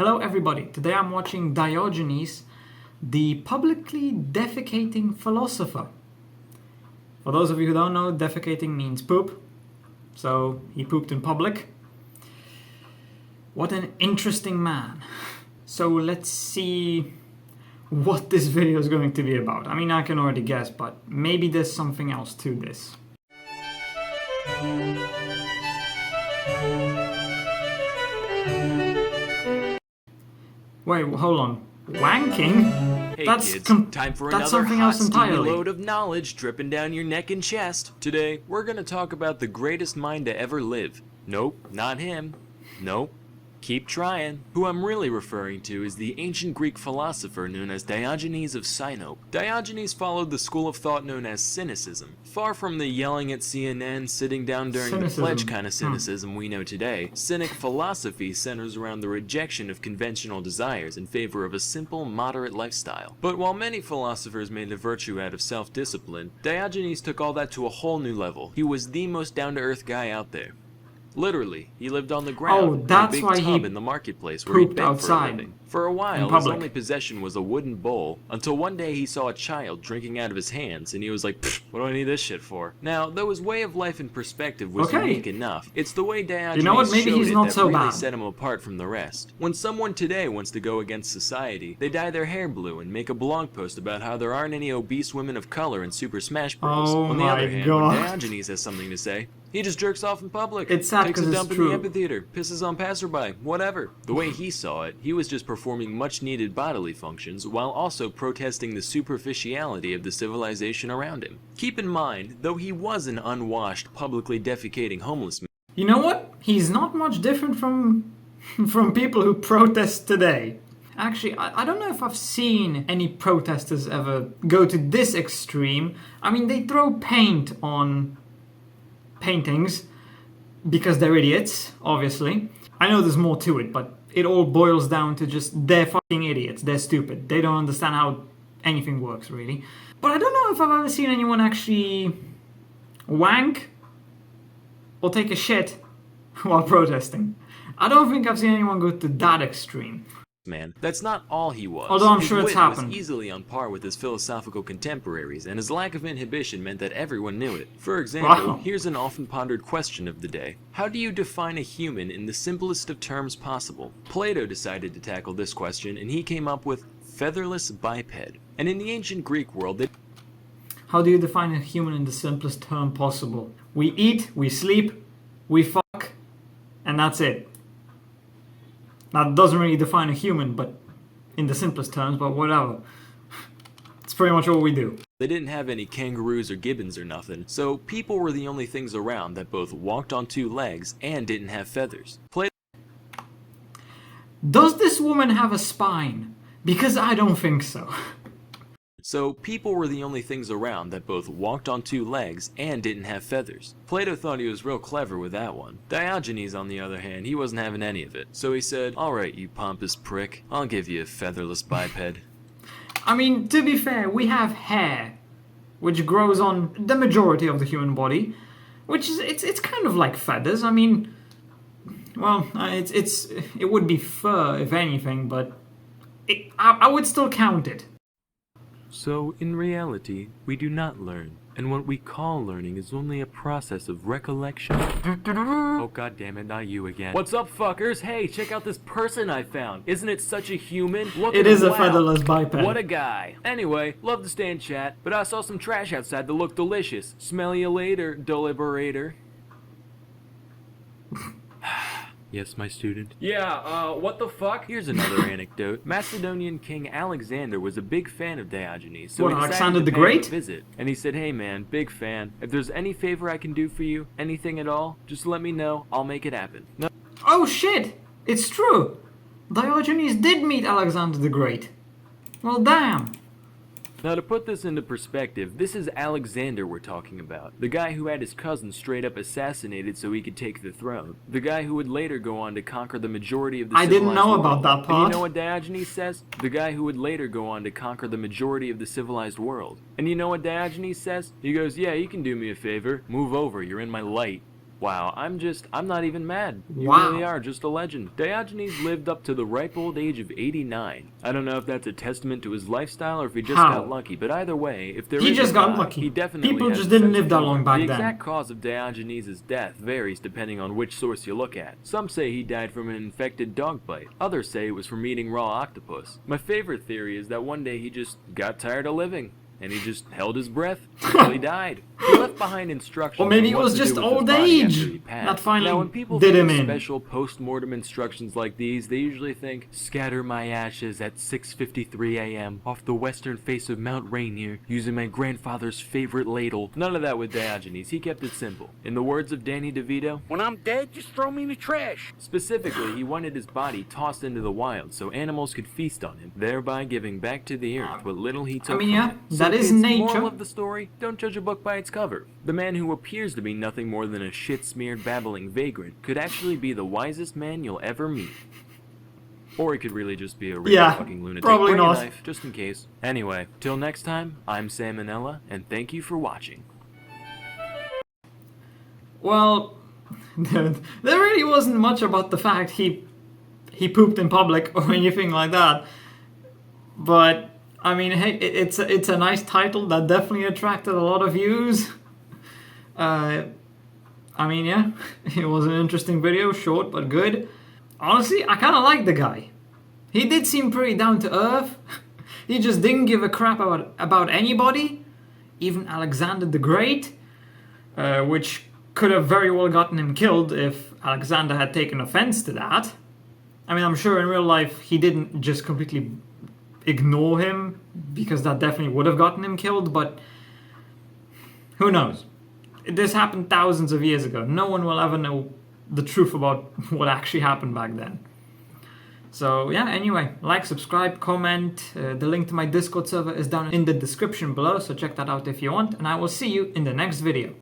Hello everybody, today I'm watching Diogenes, the Publicly-Defecating Philosopher. For those of you who don't know, defecating means poop, so he pooped in public. What an interesting man. So let's see what this video is going to be about. I mean, I can already guess, but maybe there's something else to this. Wait, hold on. Wanking? Hey That's kids, that's time for another something hot, else steamy entirely. load of knowledge dripping down your neck and chest. Today, we're gonna talk about the greatest mind to ever live. Nope, not him. Nope. Keep trying. Who I'm really referring to is the ancient Greek philosopher known as Diogenes of Sinope. Diogenes followed the school of thought known as cynicism. Far from the yelling at CNN, sitting down during the pledge kind of cynicism we know today, cynic philosophy centers around the rejection of conventional desires in favor of a simple, moderate lifestyle. But while many philosophers made a virtue out of self-discipline, Diogenes took all that to a whole new level. He was the most down-to-earth guy out there. Literally, he lived on the ground in a big tub in the marketplace where he begged for a living. For a while, his only possession was a wooden bowl, until one day he saw a child drinking out of his hands, and he was like, what do I need this shit for? Now, though his way of life and perspective was unique enough, it's the way Diogenes showed it that really set him apart from the rest. When someone today wants to go against society, they dye their hair blue and make a blog post about how there aren't any obese women of color in Super Smash Bros. On the other hand, when Diogenes has something to say, he just jerks off in public, takes a dump in the amphitheater, pisses on passerby, whatever. The way he saw it, he was just performing much needed bodily functions while also protesting the superficiality of the civilization around him. Keep in mind, though he was an unwashed, publicly defecating homeless man. You know what? He's not much different from people who protest today. Actually, I don't know if I've seen any protesters ever go to this extreme. I mean, they throw paint on paintings because they're idiots, obviously. I know there's more to it, but it all boils down to just they're fucking idiots, they're stupid, they don't understand how anything works, really. But I don't know if I've ever seen anyone actually wank or take a shit while protesting. I don't think I've seen anyone go to that extreme. Man, that's not all he was. Although I'm sure it's happened. Was easily on par with his philosophical contemporaries, and his lack of inhibition meant that everyone knew it. For example, here's an often pondered question of the day. How do you define a human in the simplest of terms possible? Plato decided to tackle this question, and he came up with featherless biped. And in the ancient Greek world, how do you define a human in the simplest term possible? We eat, we sleep, we fuck, and that's it. Now, it doesn't really define a human, but in the simplest terms, but whatever. It's pretty much all we do. They didn't have any kangaroos or gibbons or nothing, so people were the only things around that both walked on two legs and didn't have feathers. Does this woman have a spine? Because I don't think so. So, people were the only things around that both walked on two legs and didn't have feathers. Plato thought he was real clever with that one. Diogenes, on the other hand, he wasn't having any of it. So he said, alright, you pompous prick, I'll give you a featherless biped. I mean, to be fair, we have hair, which grows on the majority of the human body, which is, it's kind of like feathers. I mean, well, it would be fur, if anything, but I would still count it. So, in reality, we do not learn, and what we call learning is only a process of recollection. Oh god damn it, not you again. What's up, fuckers? Hey, check out this person I found. Isn't it such a human? Look it is a featherless biped. What a guy. Anyway, love to stay and chat, but I saw some trash outside that looked delicious. Smell you later, deliberator. Yes, my student. Yeah, what the fuck? Here's another anecdote. Macedonian King Alexander was a big fan of Diogenes, so he decided to pay him a visit. And he said, hey man, big fan. If there's any favor I can do for you, anything at all, just let me know, I'll make it happen. No. Oh shit! It's true! Diogenes did meet Alexander the Great. Well, damn. Now, to put this into perspective, this is Alexander we're talking about. The guy who had his cousin straight up assassinated so he could take the throne. The guy who would later go on to conquer the majority of the civilized world. I didn't know about that part. And you know what Diogenes says? The guy who would later go on to conquer the majority of the civilized world. And you know what Diogenes says? He goes, yeah, you can do me a favor. Move over, you're in my light. Wow, I'm not even mad. You Wow. really are just a legend. Diogenes lived up to the ripe old age of 89. I don't know if that's a testament to his lifestyle or if he just How? got lucky, but either way, if there He is just a got God, lucky. he definitely People has just a didn't sense of live that humor. long back The then. exact cause of Diogenes' death varies depending on which source you look at. Some say he died from an infected dog bite. Others say it was from eating raw octopus. My favorite theory is that one day he just got tired of living, and he just held his breath until he died. He left behind instructions. Or maybe on it what was to just do with his old body after age he passed. that finally Now, when people did think him of in. special post-mortem instructions like these, they usually think, scatter my ashes at 6:53 a.m. off the western face of Mount Rainier using my grandfather's favorite ladle. None of that with Diogenes. He kept it simple. In the words of Danny DeVito, When I'm dead, just throw me in the trash. specifically, he wanted his body tossed into the wild so animals could feast on him, thereby giving back to the earth what little he took I mean, from yeah, it. that is kids, nature. Moral of the story, don't judge a book by its cover. The man who appears to be nothing more than a shit-smeared babbling vagrant could actually be the wisest man you'll ever meet. Or he could really just be a real Yeah, fucking lunatic. probably Bring a not. knife, just in case. Anyway, till next time, I'm Salmonella, and thank you for watching. Well, there really wasn't much about the fact he pooped in public or anything like that. But I mean, hey, it's a nice title that definitely attracted a lot of views. I mean, yeah, it was an interesting video, short but good. Honestly, I kind of like the guy. He did seem pretty down to earth. He just didn't give a crap about anybody, even Alexander the Great, which could have very well gotten him killed if Alexander had taken offense to that. I mean, I'm sure in real life he didn't just completely ignore him, because that definitely would have gotten him killed, but who knows? This happened thousands of years ago. No one will ever know the truth about what actually happened back then. So yeah, anyway, like, subscribe, comment. The link to my Discord server is down in the description below, so check that out if you want, and I will see you in the next video.